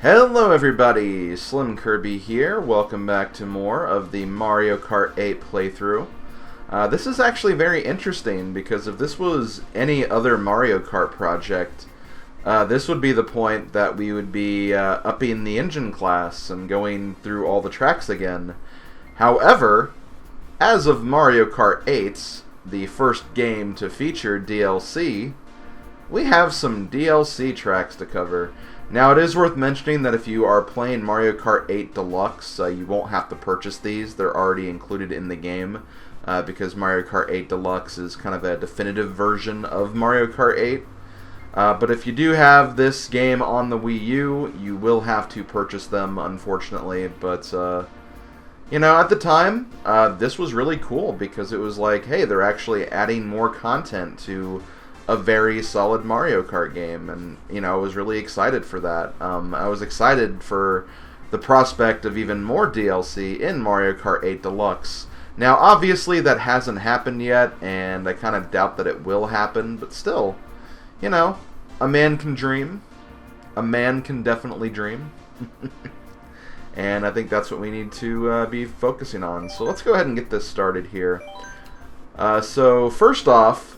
Hello everybody, SlimKirby here. Welcome back to more of the Mario Kart 8 playthrough. This is actually very interesting because if this was any other Mario Kart project, this would be the point that we would be upping the engine class and going through all the tracks again. However, as of Mario Kart 8, the first game to feature DLC, we have some DLC tracks to cover. Now, it is worth mentioning that if you are playing Mario Kart 8 Deluxe, you won't have to purchase these. They're already included in the game because Mario Kart 8 Deluxe is kind of a definitive version of Mario Kart 8. But if you do have this game on the Wii U, you will have to purchase them, unfortunately. But, you know, at the time, this was really cool because it was like, hey, they're actually adding more content to a very solid Mario Kart game, and you know, I was really excited for that. I was excited for the prospect of even more DLC in Mario Kart 8 Deluxe. Now, obviously, that hasn't happened yet, and I kind of doubt that it will happen, but still, you know, a man can dream. A man can definitely dream. And I think that's what we need to be focusing on. So let's go ahead and get this started here. So first off,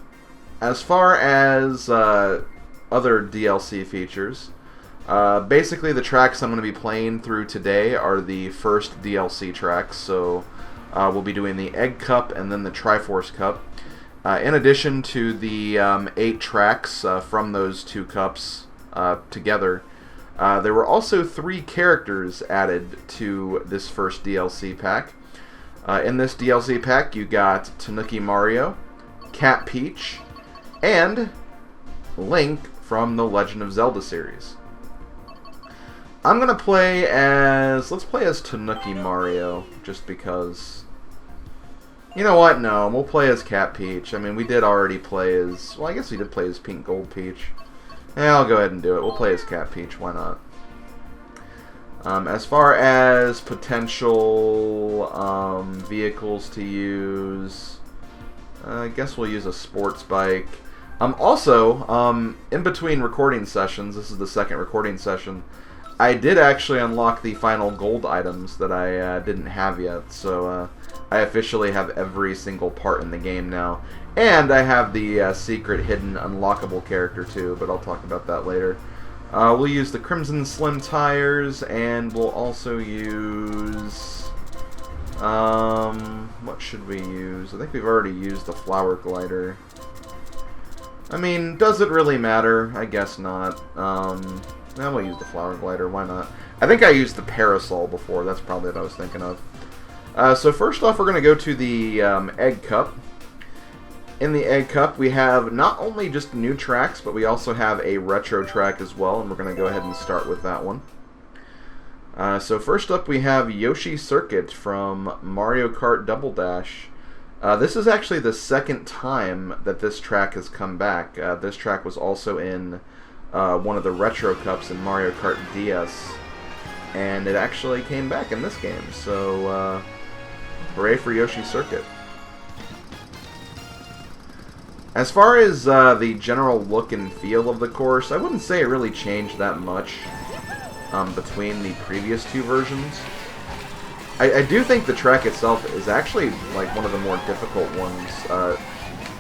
as far as other DLC features, basically the tracks I'm going to be playing through today are the first DLC tracks. So we'll be doing the Egg Cup and then the Triforce Cup. In addition to the 8 tracks from those 2 cups together, there were also 3 characters added to this first DLC pack. In this DLC pack, you got Tanuki Mario, Cat Peach, and Link from the Legend of Zelda series. I'm gonna play as... let's play as Tanuki Mario, just because... you know what? No, we'll play as Cat Peach. I mean, we did already play as... well, I guess we did play as Pink Gold Peach. Yeah, I'll go ahead and do it. We'll play as Cat Peach, why not? As far as potential vehicles to use... I guess we'll use a sports bike. Also, in between recording sessions, this is the second recording session, I did actually unlock the final gold items that I didn't have yet. So I officially have every single part in the game now. And I have the secret hidden unlockable character too, but I'll talk about that later. We'll use the Crimson Slim tires, and we'll also use... what should we use? I think we've already used the Flower Glider. I mean, does it really matter? I guess not. Now we'll use the Flower Glider, why not? I think I used the Parasol before, that's probably what I was thinking of. So first off, we're going to go to the Egg Cup. In the Egg Cup, we have not only just new tracks, but we also have a retro track as well, and we're going to go ahead and start with that one. So first up, we have Yoshi Circuit from Mario Kart Double Dash. This is actually the second time that this track has come back. This track was also in one of the retro cups in Mario Kart DS, and it actually came back in this game. So, hooray for Yoshi Circuit. As far as the general look and feel of the course, I wouldn't say it really changed that much between the previous 2 versions. I do think the track itself is actually like one of the more difficult ones,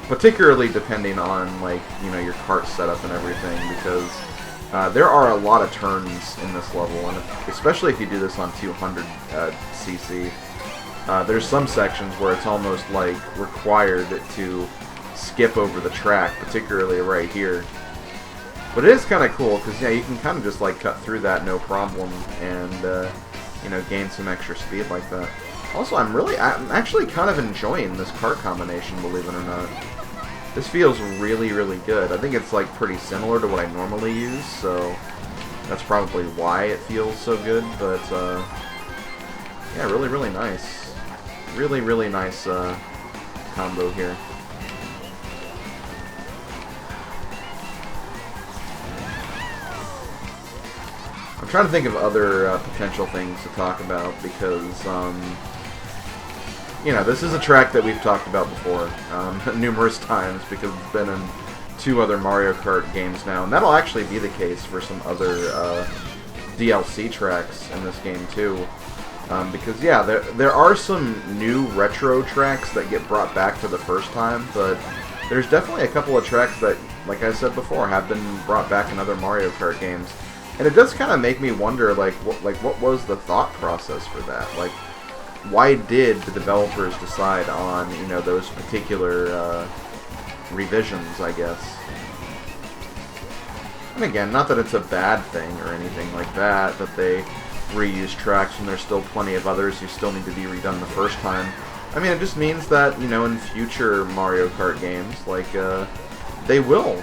particularly depending on like, you know, your kart setup and everything, because there are a lot of turns in this level, and especially if you do this on 200 cc. There's some sections where it's almost like required to skip over the track, particularly right here. But it is kind of cool because, yeah, you can kind of just like cut through that no problem and you know, gain some extra speed like that. Also, I'm actually kind of enjoying this kart combination, believe it or not. This feels really, really good. I think it's like pretty similar to what I normally use, so that's probably why it feels so good. But yeah, really, really nice. Really, really nice combo here. I'm trying to think of other potential things to talk about because, you know, this is a track that we've talked about before numerous times because it's been in 2 other Mario Kart games now, and that'll actually be the case for some other DLC tracks in this game too. Because yeah, there are some new retro tracks that get brought back for the first time, but there's definitely a couple of tracks that, like I said before, have been brought back in other Mario Kart games. And it does kind of make me wonder, what was the thought process for that? Like, why did the developers decide on, you know, those particular revisions, I guess? And again, not that it's a bad thing or anything like that, that they reuse tracks when there's still plenty of others who still need to be redone the first time. I mean, it just means that, you know, in future Mario Kart games, like, they will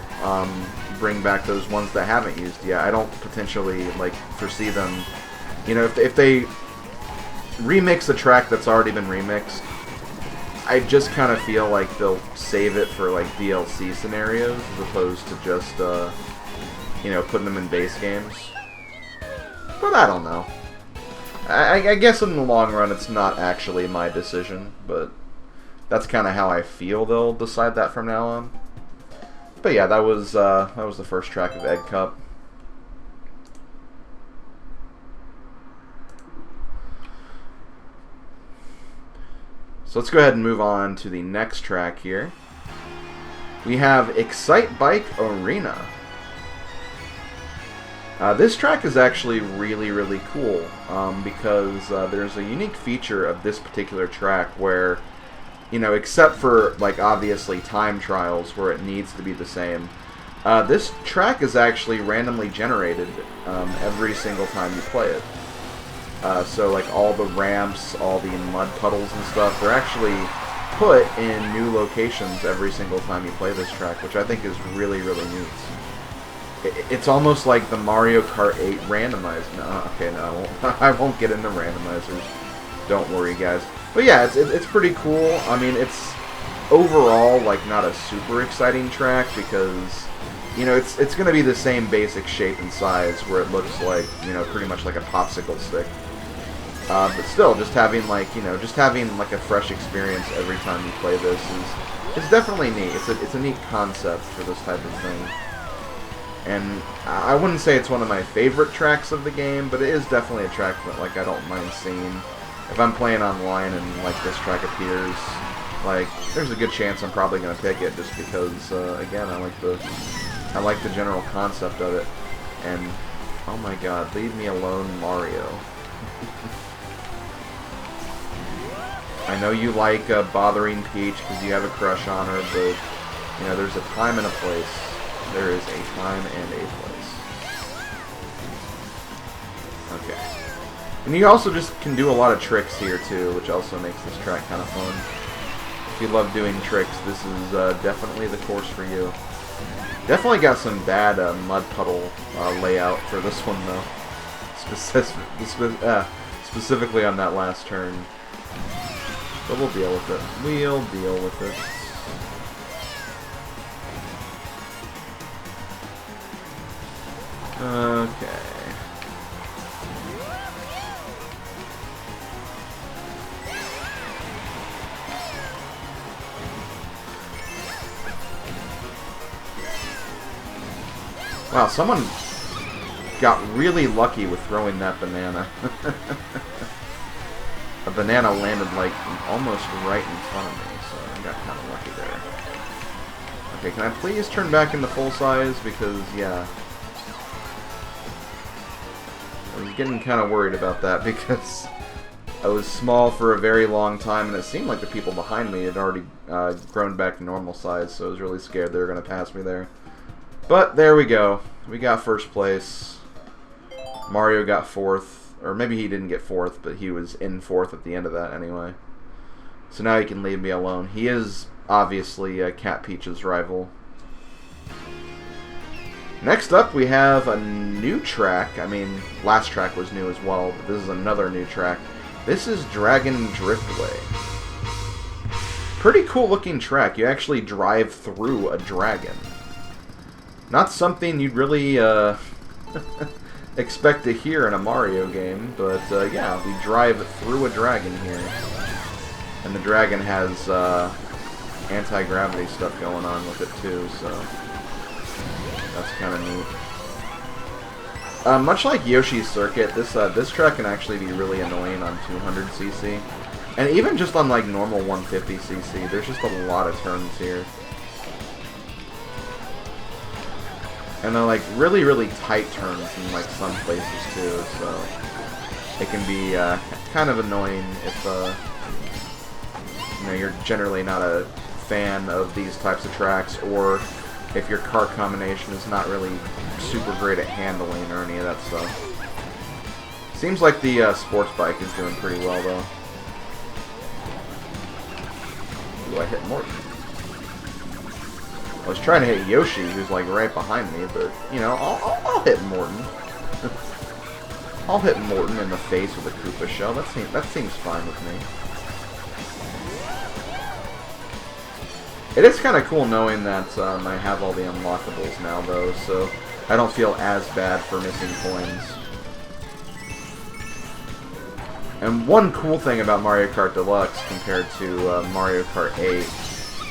bring back those ones that haven't used yet. I don't potentially, like, foresee them, you know, if they remix a track that's already been remixed, I just kind of feel like they'll save it for, like, DLC scenarios as opposed to just, you know, putting them in base games. But I don't know. I guess in the long run it's not actually my decision, but that's kind of how I feel they'll decide that from now on. But yeah, that was the first track of Egg Cup. So let's go ahead and move on to the next track here. We have Excitebike Arena. This track is actually really, really cool because there's a unique feature of this particular track where, you know, except for, like, obviously time trials where it needs to be the same, this track is actually randomly generated every single time you play it. So, like, all the ramps, all the mud puddles and stuff, they're actually put in new locations every single time you play this track, which I think is really, really neat. It's almost like the Mario Kart 8 randomized. No, okay, no, I won't get into randomizers. Don't worry, guys. But yeah, it's pretty cool. I mean, it's overall, like, not a super exciting track because, you know, it's going to be the same basic shape and size where it looks like, you know, pretty much like a popsicle stick. But still, just having, like, you know, like a fresh experience every time you play this is definitely neat. It's a neat concept for this type of thing. And I wouldn't say it's one of my favorite tracks of the game, but it is definitely a track that, like, I don't mind seeing. If I'm playing online and, like, this track appears, like, there's a good chance I'm probably going to pick it just because, again, I like the general concept of it. And, oh my god, leave me alone, Mario. I know you like bothering Peach because you have a crush on her, but, you know, there's a time and a place. There is a time and a place. Okay. And you also just can do a lot of tricks here too, which also makes this track kind of fun. If you love doing tricks, this is definitely the course for you. Definitely got some bad mud puddle layout for this one though. Specifically on that last turn. But we'll deal with it. We'll deal with it. Okay. Wow, someone got really lucky with throwing that banana. A banana landed, like, almost right in front of me, so I got kind of lucky there. Okay, can I please turn back into full size? Because, yeah. I was getting kind of worried about that because I was small for a very long time, and it seemed like the people behind me had already grown back to normal size, so I was really scared they were going to pass me there. But there we go. We got first place. Mario got fourth, or maybe he didn't get fourth, but he was in fourth at the end of that anyway. So now he can leave me alone. He is obviously Cat Peach's rival. Next up, we have a new track. I mean, last track was new as well, but this is another new track. This is Dragon Driftway. Pretty cool looking track. You actually drive through a dragon. Not something you'd really expect to hear in a Mario game, but yeah, we drive through a dragon here. And the dragon has anti-gravity stuff going on with it too, so that's kind of neat. Much like Yoshi Circuit, this track can actually be really annoying on 200cc. And even just on like normal 150cc, there's just a lot of turns here. And they're like really, really tight turns in like some places too, so it can be kind of annoying if you know, you're generally not a fan of these types of tracks, or if your kart combination is not really super great at handling or any of that stuff. Seems like the sports bike is doing pretty well though. Ooh, I hit Morton. I was trying to hit Yoshi, who's like right behind me, but you know, I'll hit Morton. I'll hit Morton in the face with a Koopa shell. That seems fine with me. It is kind of cool knowing that I have all the unlockables now, though, so I don't feel as bad for missing coins. And one cool thing about Mario Kart Deluxe compared to Mario Kart 8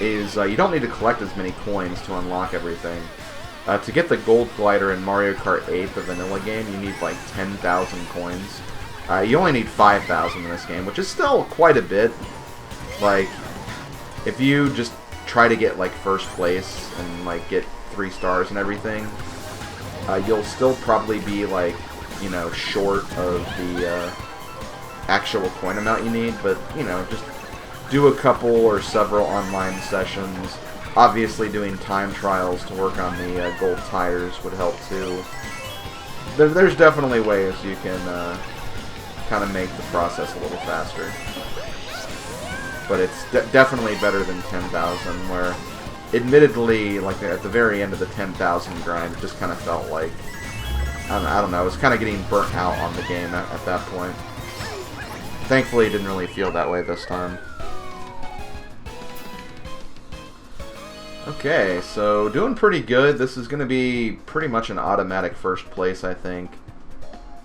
is you don't need to collect as many coins to unlock everything. To get the gold glider in Mario Kart 8, the vanilla game, you need like 10,000 coins. You only need 5,000 in this game, which is still quite a bit. Like, if you just try to get like first place and like get 3 stars and everything, you'll still probably be like, you know, short of the actual coin amount you need, but you know, just do a couple or several online sessions. Obviously doing time trials to work on the gold tires would help too. There's definitely ways you can kind of make the process a little faster. But it's definitely better than 10,000, where admittedly, like at the very end of the 10,000 grind, it just kind of felt like, I don't know, I was kind of getting burnt out on the game at that point. Thankfully, it didn't really feel that way this time. Okay, so doing pretty good. This is going to be pretty much an automatic first place, I think.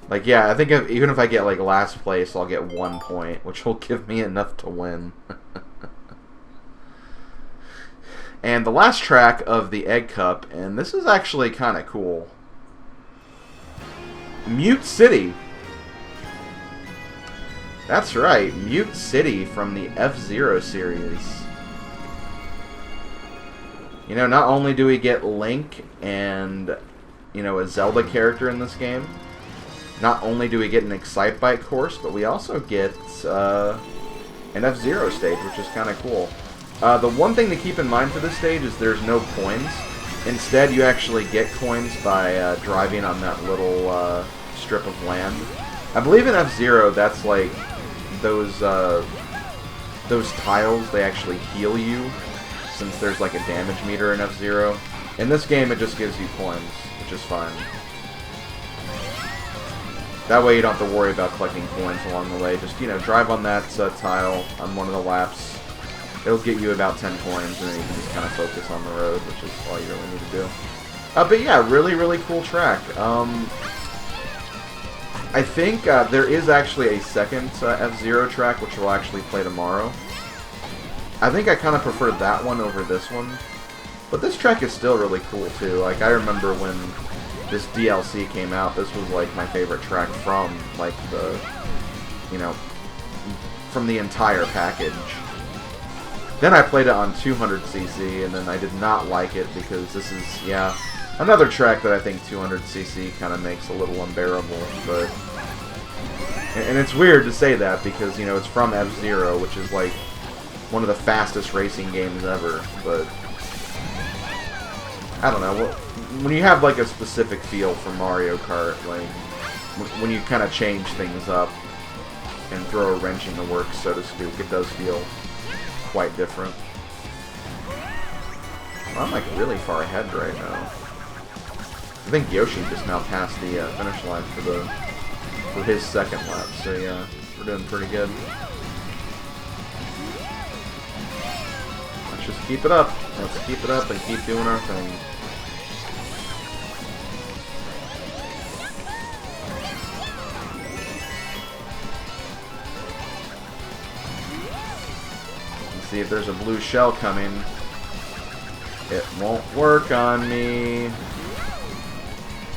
Like, yeah, I think even if I get, like, last place, I'll get 1 point, which will give me enough to win. And the last track of the Egg Cup, and this is actually kind of cool. Mute City. That's right, Mute City from the F-Zero series. You know, not only do we get Link and, you know, a Zelda character in this game, not only do we get an Excitebike course, but we also get an F-Zero stage, which is kind of cool. The one thing to keep in mind for this stage is there's no coins. Instead, you actually get coins by driving on that little strip of land. I believe in F-Zero, that's like those tiles, they actually heal you, since there's like a damage meter in F-Zero. In this game, it just gives you coins, which is fine. That way you don't have to worry about collecting coins along the way. Just, you know, drive on that tile on one of the laps. It'll get you about 10 coins, and then you can just kind of focus on the road, which is all you really need to do. But yeah, really, really cool track. I think there is actually a second F-Zero track, which we'll actually play tomorrow. I think I kind of preferred that one over this one. But this track is still really cool, too. Like, I remember when this DLC came out, this was, like, my favorite track from, like, the, you know, from the entire package. Then I played it on 200cc, and then I did not like it because this is, yeah, another track that I think 200cc kind of makes a little unbearable, but... And it's weird to say that because, you know, it's from F-Zero, which is, like, one of the fastest racing games ever, but... I don't know, when you have, like, a specific feel for Mario Kart, like, when you kind of change things up and throw a wrench in the works, so to speak, it does feel quite different. Well, I'm, like, really far ahead right now. I think Yoshi just now passed the finish line for his second lap, so yeah, we're doing pretty good. Let's just keep it up. Let's keep it up and keep doing our thing. Let's see if there's a blue shell coming. It won't work on me.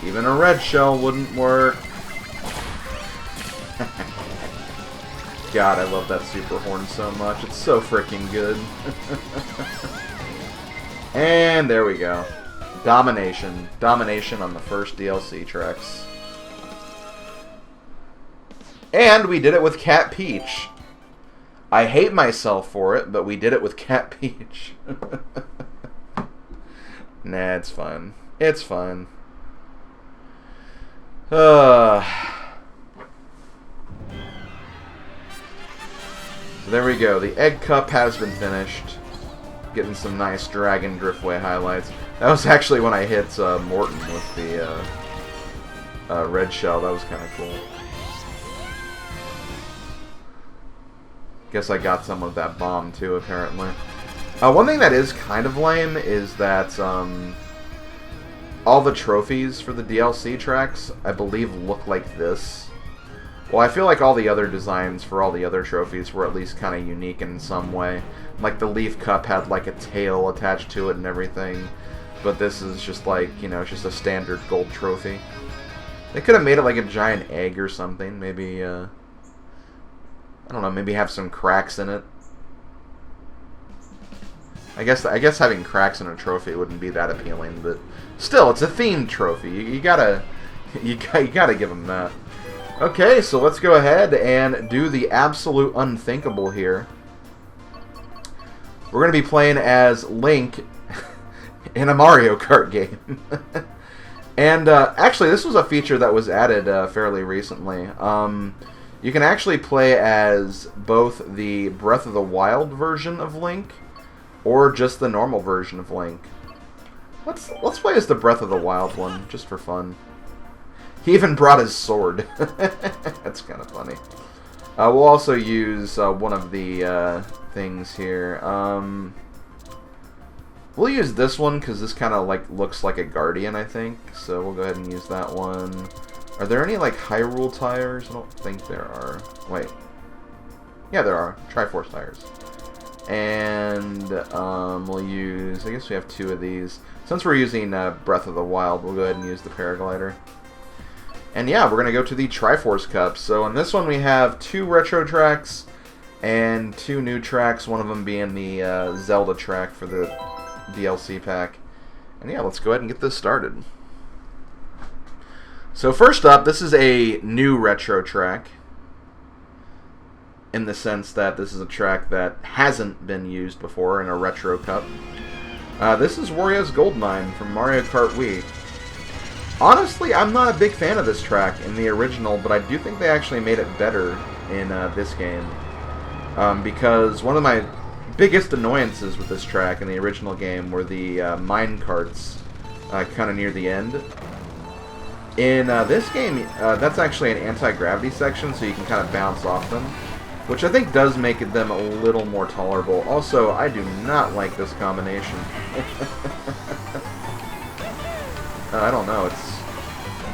Even a red shell wouldn't work. God, I love that super horn so much. It's so freaking good. And there we go. Domination. Domination on the first DLC tracks. And we did it with Cat Peach. I hate myself for it, but we did it with Cat Peach. Nah, it's fine. It's fine. So there we go. The Egg Cup has been finished. Getting some nice Dragon Driftway highlights. That was actually when I hit Morton with the red shell. That was kind of cool. Guess I got some of that bomb too, apparently. One thing that is kind of lame is that all the trophies for the DLC tracks, I believe, look like this. Well, I feel like all the other designs for all the other trophies were at least kind of unique in some way. Like the Leaf Cup had like a tail attached to it and everything. But this is just like, you know, it's just a standard gold trophy. They could have made it like a giant egg or something. Maybe, I don't know, maybe have some cracks in it. I guess having cracks in a trophy wouldn't be that appealing, but still, it's a themed trophy. You gotta give them that. Okay, so let's go ahead and do the absolute unthinkable here. We're gonna be playing as Link in a Mario Kart game. And actually, this was a feature that was added fairly recently. You can actually play as both the Breath of the Wild version of Link or just the normal version of Link. Let's play as the Breath of the Wild one, just for fun. He even brought his sword. That's kind of funny. We'll also use one of the things here. We'll use this one because this kind of like looks like a Guardian, I think. So we'll go ahead and use that one. Are there any like Hyrule tires? I don't think there are. Wait. Yeah, there are. Triforce tires. And we'll use, I guess we have two of these. Since we're using Breath of the Wild, we'll go ahead and use the paraglider. And yeah, we're going to go to the Triforce Cup. So in this one we have 2 retro tracks and 2 new tracks, one of them being the Zelda track for the DLC pack. And yeah, let's go ahead and get this started. So first up, this is a new retro track, in the sense that this is a track that hasn't been used before in a retro cup. This is Wario's Gold Mine from Mario Kart Wii. Honestly, I'm not a big fan of this track in the original, but I do think they actually made it better in this game. Because one of my biggest annoyances with this track in the original game were the mine carts kind of near the end. In this game, that's actually an anti-gravity section, so you can kind of bounce off them, which I think does make them a little more tolerable. Also, I do not like this combination. I don't know, it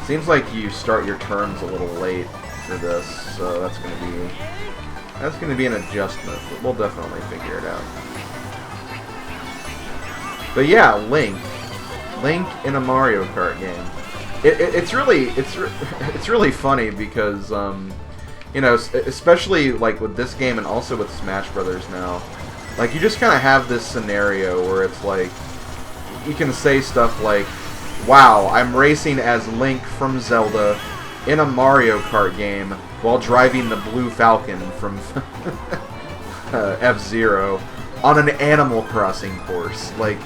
seems like you start your turns a little late for this, so that's gonna be an adjustment, but we'll definitely figure it out. But yeah, Link in a Mario Kart game. It's really funny because you know, especially like with this game and also with Smash Brothers now, like you just kind of have this scenario where it's like you can say stuff like, "Wow, I'm racing as Link from Zelda in a Mario Kart game while driving the Blue Falcon from F-Zero on an Animal Crossing course." Like,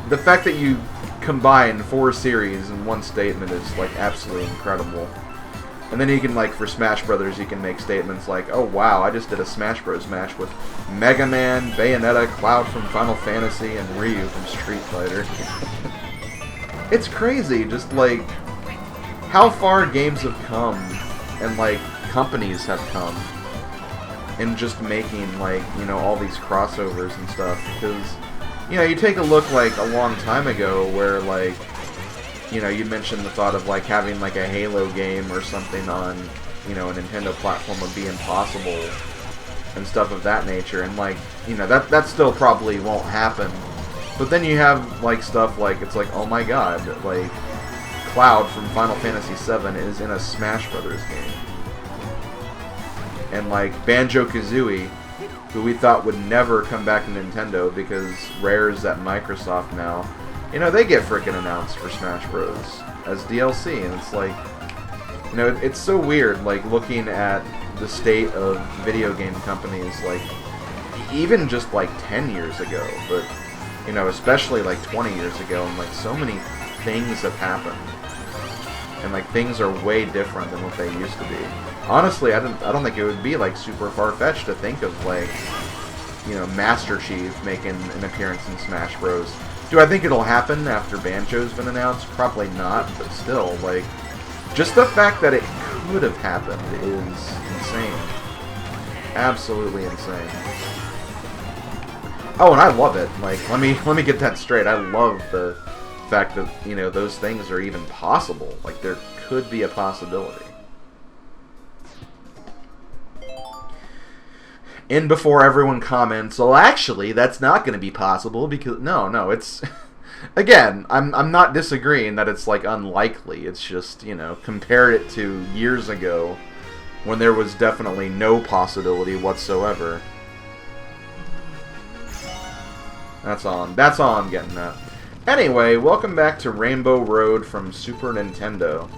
the fact that you combine 4 series in one statement is like absolutely incredible. And then you can, like, for Smash Brothers, you can make statements like, "Oh wow, I just did a Smash Bros match with Mega Man, Bayonetta, Cloud from Final Fantasy, and Ryu from Street Fighter." It's crazy, just like how far games have come and like companies have come in just making, like, you know, all these crossovers and stuff. Because, you know, you take a look like a long time ago where, like, you know, you mentioned the thought of like having like a Halo game or something on, you know, a Nintendo platform would be impossible and stuff of that nature, and like, you know, that still probably won't happen. But then you have like stuff like, it's like, oh my god, like Cloud from Final Fantasy VII is in a Smash Brothers game. And like Banjo-Kazooie, who we thought would never come back to Nintendo because Rare's at Microsoft now, you know, they get frickin' announced for Smash Bros. As DLC, and it's like, you know, it's so weird, like, looking at the state of video game companies, like, even just, like, 10 years ago, but, you know, especially, like, 20 years ago, and, like, so many things have happened. And, like, things are way different than what they used to be. Honestly, I don't think it would be, like, super far-fetched to think of, like, you know, Master Chief making an appearance in Smash Bros. Do I think it'll happen after Banjo's been announced? Probably not, but still, like, just the fact that it could have happened is insane. Absolutely insane. Oh, and I love it. Like, let me get that straight. I love the fact that, you know, those things are even possible. Like, there could be a possibility. In before everyone comments, well, actually, that's not going to be possible because no, it's again, I'm not disagreeing that it's like unlikely. It's just, you know, compare it to years ago when there was definitely no possibility whatsoever. That's all I'm getting at. Anyway, welcome back to Rainbow Road from Super Nintendo.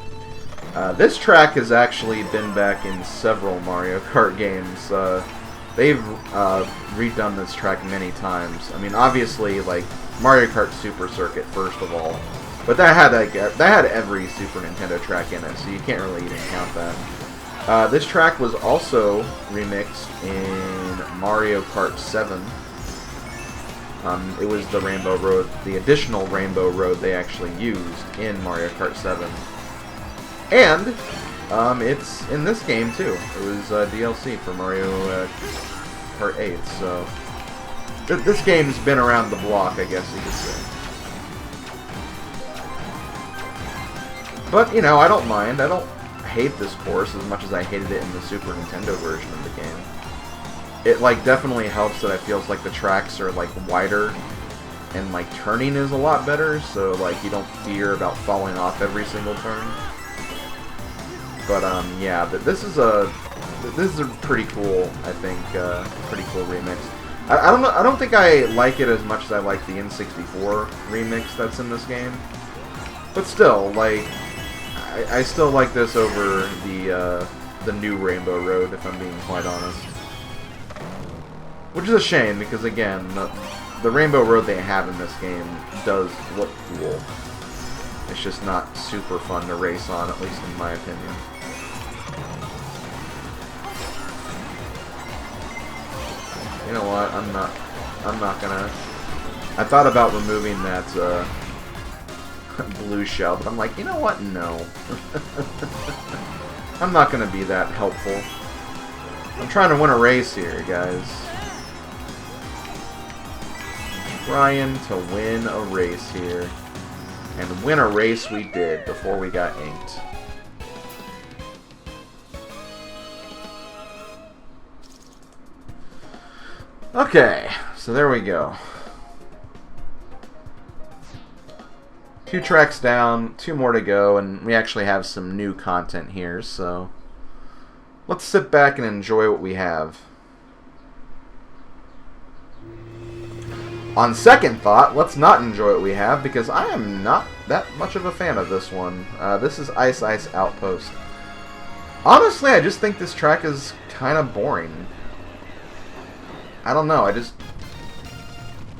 This track has actually been back in several Mario Kart games. They've redone this track many times. I mean, obviously, like Mario Kart Super Circuit first of all, but that had every Super Nintendo track in it, so you can't really even count that. This track was also remixed in Mario Kart 7. It was the Rainbow Road, the additional Rainbow Road they actually used in Mario Kart 7, and it's in this game too. It was DLC for Mario Kart 8, so this game's been around the block, I guess you could say. But, you know, I don't mind. I don't hate this course as much as I hated it in the Super Nintendo version of the game. It, like, definitely helps that it feels like the tracks are, like, wider, and, like, turning is a lot better, so, like, you don't fear about falling off every single turn. But yeah, this is a pretty cool, I think, pretty cool remix. I don't know. I don't think I like it as much as I like the N64 remix that's in this game. But still, like, I still like this over the new Rainbow Road, if I'm being quite honest. Which is a shame because, again, the Rainbow Road they have in this game does look cool. It's just not super fun to race on, at least in my opinion. You know what? I'm not gonna. I thought about removing that blue shell, but I'm like, you know what? No. I'm not gonna be that helpful. I'm trying to win a race here, guys. Trying to win a race here. And win a race we did before we got inked. Okay, so there we go. 2 tracks down, 2 more to go, and we actually have some new content here, so let's sit back and enjoy what we have. On second thought, let's not enjoy what we have, because I am not that much of a fan of this one. This is Ice Outpost. Honestly, I just think this track is kind of boring. I don't know, I just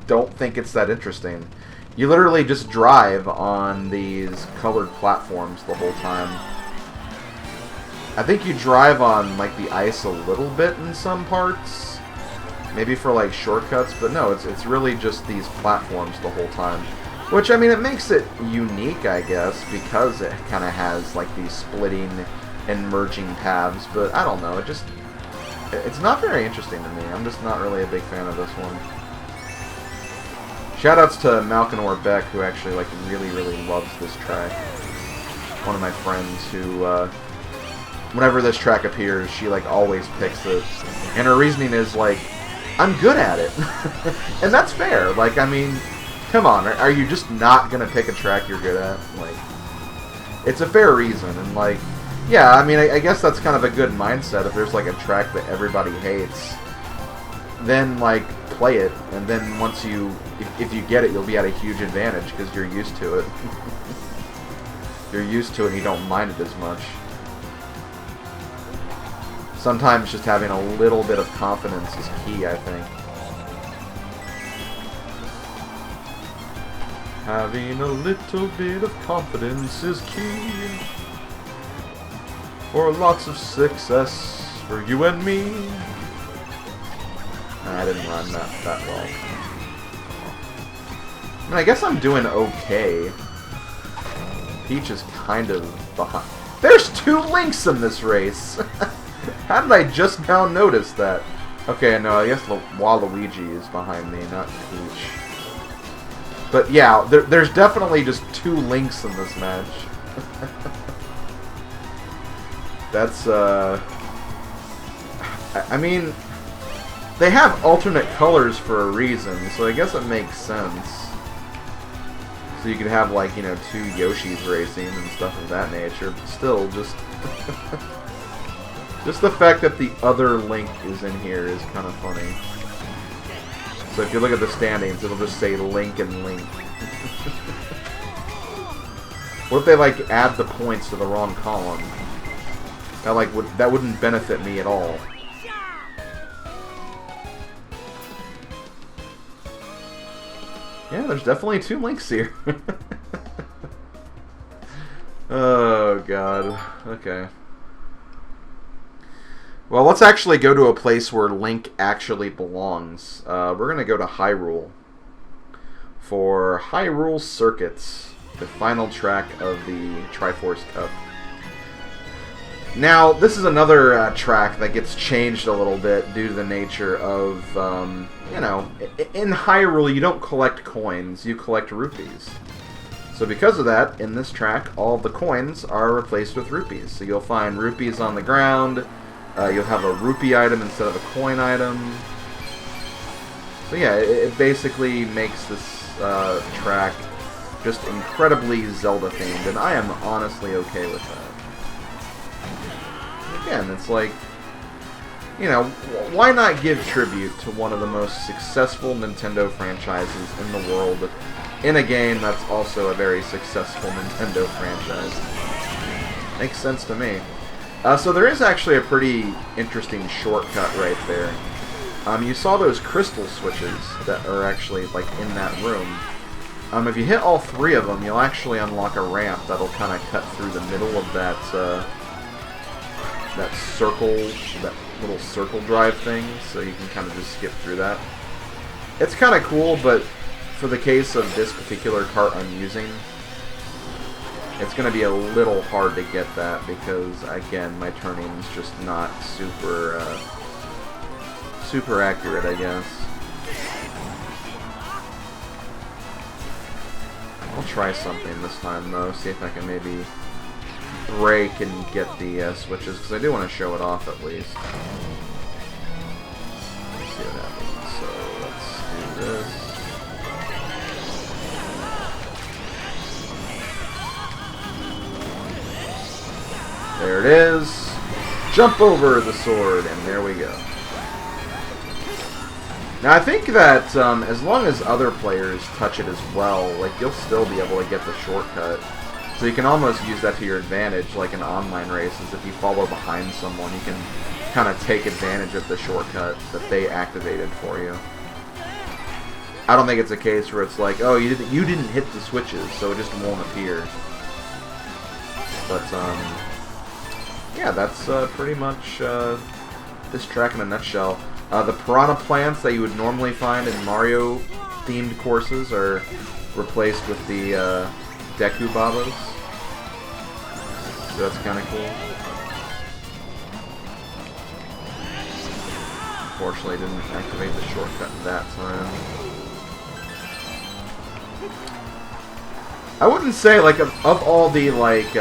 don't think it's that interesting. You literally just drive on these colored platforms the whole time. I think you drive on, like, the ice a little bit in some parts. Maybe for, like, shortcuts, but no, it's really just these platforms the whole time. Which, I mean, it makes it unique, I guess, because it kind of has, like, these splitting and merging paths, but I don't know, it's not very interesting to me. I'm just not really a big fan of this one. Shoutouts to Malkinor Beck, who actually, like, really, really loves this track. One of my friends who, whenever this track appears, she, like, always picks it. And her reasoning is, like, I'm good at it. And that's fair. Like, I mean, come on, are you just not gonna pick a track you're good at? Like, It's a fair reason, and like, yeah, I mean, I guess that's kind of a good mindset. If there's like a track that everybody hates, then like play it, and then once you, if you get it, you'll be at a huge advantage because you're used to it. You're used to it and you don't mind it as much. Sometimes just having a little bit of confidence is key, I think. Having a little bit of confidence is key for lots of success for you and me. I didn't run that well. I mean, I guess I'm doing okay. Peach is kind of behind. There's 2 Links in this race! How did I just now notice that? Okay, no, I guess Waluigi is behind me, not Peach. But yeah, there's definitely just 2 Links in this match. That's, I mean, they have alternate colors for a reason, so I guess it makes sense. So you could have, like, you know, 2 Yoshis racing and stuff of that nature, but still, just... just the fact that the other Link is in here is kind of funny. So if you look at the standings, it'll just say Link and Link. What if they, like, add the points to the wrong column? That, like, that wouldn't benefit me at all. Yeah, there's definitely 2 Links here. Oh, God. Okay. Well, let's actually go to a place where Link actually belongs. We're going to go to Hyrule for Hyrule Circuit, the final track of the Triforce Cup. Now, this is another track that gets changed a little bit due to the nature of, you know, in Hyrule you don't collect coins, you collect rupees. So because of that, in this track, all of the coins are replaced with rupees. So you'll find rupees on the ground, you'll have a rupee item instead of a coin item. So yeah, it basically makes this track just incredibly Zelda themed, and I am honestly okay with that. Again, it's like, you know, why not give tribute to one of the most successful Nintendo franchises in the world in a game that's also a very successful Nintendo franchise? Makes sense to me. So there is actually a pretty interesting shortcut right there. You saw those crystal switches that are actually, like, in that room. If you hit all 3 of them, you'll actually unlock a ramp that'll kind of cut through the middle of that, that circle, that little circle drive thing, so you can kind of just skip through that. It's kind of cool, but for the case of this particular cart I'm using, it's going to be a little hard to get that because, again, my turning's just not super, super accurate, I guess. I'll try something this time, though, see if I can maybe break and get the switches, because I do want to show it off at least. Let's see what happens. So, let's do this. There it is. Jump over the sword, and there we go. Now, I think that as long as other players touch it as well, like, you'll still be able to get the shortcut. So you can almost use that to your advantage, like in online races. If you follow behind someone, you can kind of take advantage of the shortcut that they activated for you. I don't think it's a case where it's like, oh, you didn't hit the switches, so it just won't appear. But, yeah, that's pretty much this track in a nutshell. The piranha plants that you would normally find in Mario-themed courses are replaced with the Deku Babas. So that's kind of cool. Unfortunately, didn't activate the shortcut that time. I wouldn't say, like, of all the, like,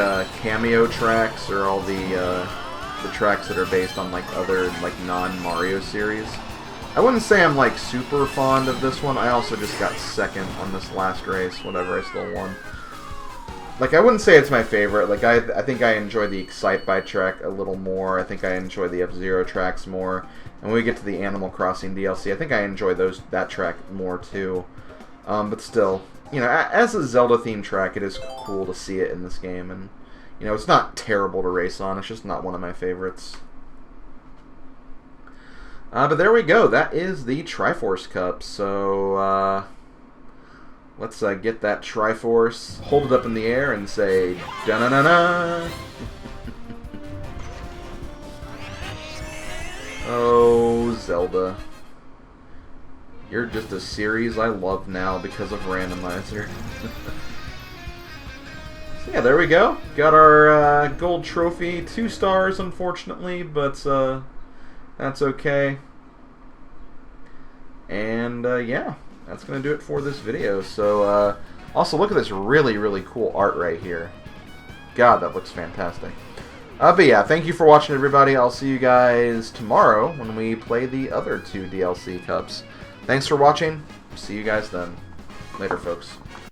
cameo tracks or all the tracks that are based on, like, other, like, non-Mario series, I wouldn't say I'm, like, super fond of this one. I also just got second on this last race, whatever, I still won. like, I wouldn't say it's my favorite. Like, I think I enjoy the Excitebike track a little more. I think I enjoy the F-Zero tracks more. And when we get to the Animal Crossing DLC, I think I enjoy that track more too. But still, you know, as a Zelda-themed track, it is cool to see it in this game. And, you know, it's not terrible to race on. It's just not one of my favorites. But there we go. That is the Triforce Cup. So, let's get that Triforce, hold it up in the air, and say, da-na-na-na! Oh, Zelda. You're just a series I love now because of Randomizer. So yeah, there we go. Got our gold trophy. 2 stars, unfortunately, but that's okay. And yeah, that's going to do it for this video. So also look at this really, really cool art right here. God, that looks fantastic. But yeah, thank you for watching, everybody. I'll see you guys tomorrow when we play the other 2 DLC Cups. Thanks for watching. See you guys then. Later, folks.